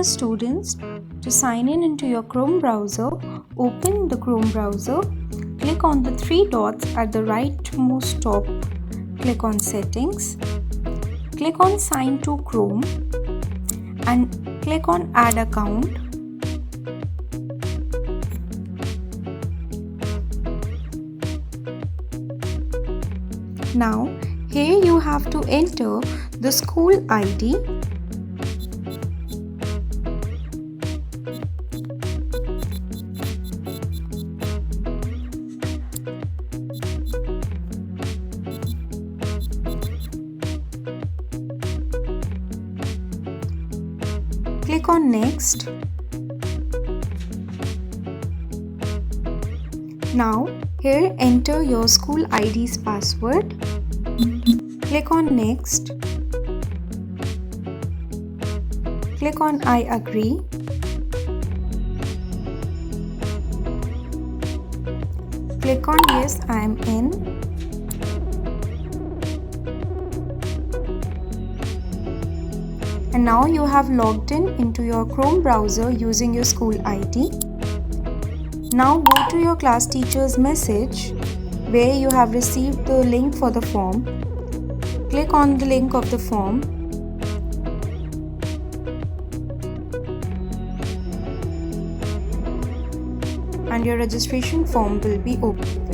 students, to sign in into your Chrome browser, open the Chrome browser, click on the three dots at the rightmost top, click on Settings, click on Sign to Chrome and click on Add Account. Now here you have to enter the school ID, click on Next. Now here enter your school ID's password. Click on Next. Click on I agree. Click on Yes, I am in. And now you have logged in into your Chrome browser using your school ID. Now go to your class teacher's message where you have received the link for the form. Click on the link of the form. And your registration form will be open.